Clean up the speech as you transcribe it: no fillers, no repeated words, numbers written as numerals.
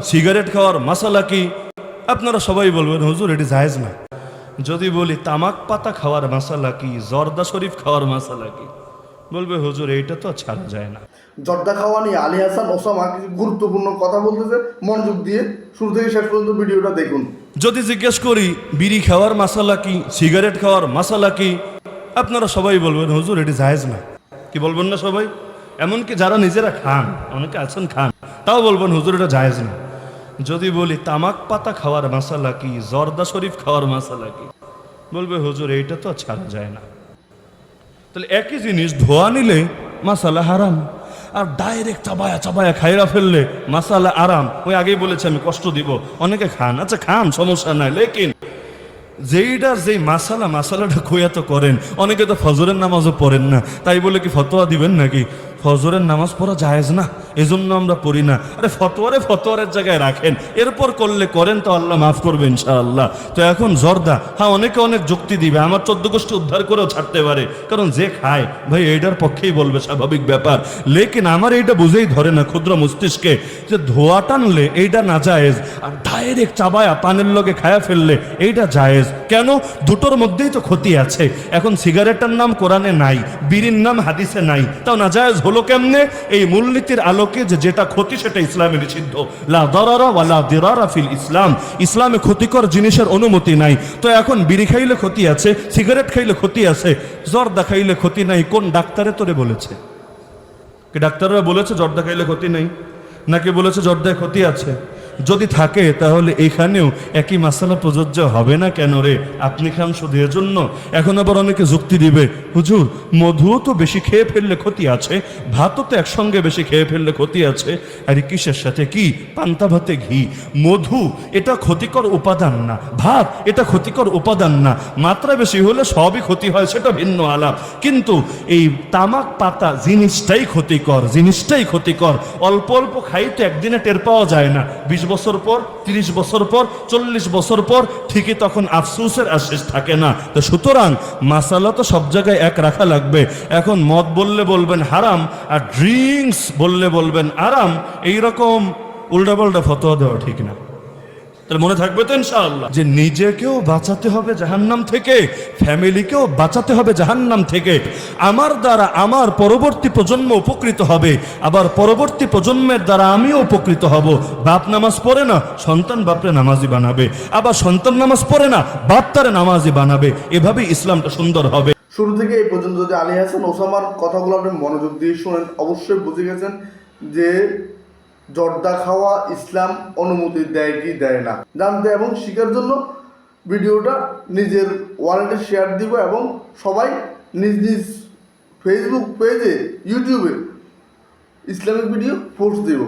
Cigarette খাওয়ার মাসালা কি? আপনারা সবাই বলবেন হুজুর এটি জায়েজ না। যদি বলি তামাক পাতা খাওয়ার মাসালা কি, জর্দা শরীফ খাওয়ার মাসালা কি, বলবে হুজুর এইটা তো ছাড়া যায় না। জর্দা খাওয়া নিয়ে আলী হাসান ওসামা কিছু গুরুত্বপূর্ণ কথা বলতেছে, মনোযোগ দিয়ে শুরু থেকে শেষ পর্যন্ত ভিডিওটা দেখুন। যদি জিজ্ঞেস করি বিড়ি খাওয়ার মাসালা কি, সিগারেট খাওয়ার মাসালা কি, আপনারা সবাই বলবেন হুজুর এটি জায়েজ না। কি বলবেন না সবাই? এমনকি যারা নিজেরা খান, অনেকে আছেন খান, তাও বলবেন হুজুর এটা জায়েজ না। যদি বলি তামাক পাতা খাওয়ার মাসালা কি, জর্দা শরীফ খাওয়ার মাসালা কি, বলবে হুজুর এইটা তো ছাড়া যায় না। তাহলে একই জিনিস ধোয়া নিলে মাসালা হারাম, আর ডাইরেক্ট চাবায়া চাবায়া খাইরা ফেললে মাসালা আরাম। ওই আগেই বলেছি আমি, কষ্ট দিব। অনেকে খান, আচ্ছা খান, সমস্যা নাই, লেকিন যেইটার যেই মাসালাটা খোয়া তো করেন। অনেকে তো ফজরের নামাজও পড়েন না, তাই বলে কি ফতোয়া দিবেন নাকি ফজরের নামাজ পড়া জায়েজ না, এজন্য আমরা পড়ি না? আরে ফতোয়ারের জায়গায় রাখেন, এরপর করলে করেন তো আল্লাহ মাফ করবে ইনশাআল্লাহ। তো এখন জর্দা, হ্যাঁ অনেকে অনেক যুক্তি দিবে, আমার 14 গোষ্ঠী উদ্ধার করেও ছাড়তে পারে, কারণ যে খায় ভাই এইটার পক্ষেই বলবে, স্বাভাবিক ব্যাপার। লেকিন আমার এইটা বুঝেই ধরে না ক্ষুদ্র মস্তিষ্কে যে ধোয়া টানলে এইটা না জায়েজ, আর ডাইরেক্ট চাবায়া পানের লগে খায়া ফেললে এইটা জায়েজ। কেন? দুটোর মধ্যেই তো ক্ষতি আছে। এখন সিগারেটের নাম কোরআনে নাই, বিড়ির নাম হাদিসে নাই, তাও না জায়েজ হলো কেমনে? এই মূলনীতির আলোকে যে যেটা ক্ষতি সেটা ইসলামে নিষিদ্ধ। লা দারারা ওয়া লা দিরারা ফিল ইসলাম। ইসলামে ক্ষতিকর জিনিসের অনুমতি নাই। তো এখন বিড়ি খাইলে ক্ষতি আছে, সিগারেট খাইলে ক্ষতি আছে, জর্দা খাইলে ক্ষতি নাই, কোন ডাক্তারে তোরে বলেছে? কি ডাক্তাররা বলেছে জর্দা খাইলে ক্ষতি নেই, নাকি বলেছে জর্দায় ক্ষতি আছে? যদি থাকে তাহলে এখানেও একই মাসালা প্রযোজ্য হবে না কেন রে? আপনি খান শুধু এজন্য। এখন আবার অনেকে যুক্তি দিবে, হুজুর মধুও তো বেশি খেয়ে ফেললে ক্ষতি আছে, ভাতও তো একসঙ্গে বেশি খেয়ে ফেললে ক্ষতি আছে। আরে কিসের সাথে কি? পান্তা ভাতে ঘি, মধু এটা ক্ষতিকর উপাদান না, ভাত এটা ক্ষতিকর উপাদান না। মাত্রা বেশি হলে সবই ক্ষতি হয়, সেটা ভিন্ন আলাপ। কিন্তু এই তামাক পাতা জিনিসটাই ক্ষতিকর। অল্প অল্প খাই তো একদিনে টের পাওয়া যায় না, 20 বছর পর, 30 বছর পর, 40 বছর পর ঠিকই তখন আফসোসের আর শেষ থাকে না। তো সুতরাং মাসালা তো সব জায়গায় এক রাখা লাগবে। এখন মদ বললে বলবেন হারাম, আর ড্রিঙ্কস বললে বলবেন আরাম, এইরকম উল্টাপাল্টা ফতোয়া দেওয়া ঠিক না। তাহলে মনে থাকবে তো ইনশাআল্লাহ যে নিজেকেও বাঁচাতে হবে জাহান্নাম থেকে, ফ্যামিলিকেও বাঁচাতে হবে জাহান্নাম থেকে। আমার দ্বারা আমার পরবর্তী প্রজন্ম উপকৃত হবে, আবার পরবর্তী প্রজন্মের দ্বারা আমিও উপকৃত হব। বাপ নামাজ পড়ে না, সন্তান বাপরে নামাজি বানাবে, আবার সন্তান নামাজ পড়ে না, বাপ তারে নামাজি বানাবে। এভাবেই ইসলামটা সুন্দর হবে। শুরু থেকে এই পর্যন্ত যদি আলী হাসান ওসামার কথাগুলো আপনি মনোযোগ দিয়ে শোনেন, অবশ্যই বুঝে গেছেন যে জর্দা খাওয়া ইসলাম অনুমতি দেয় কি দেয় না। জানতে এবং শিখার জন্য ভিডিওটা নিজের ওয়ালেটে শেয়ার দিব, এবং সবাই নিজ নিজ ফেসবুক পেজে, ইউটিউবে ইসলামিক ভিডিও পোস্ট দিব।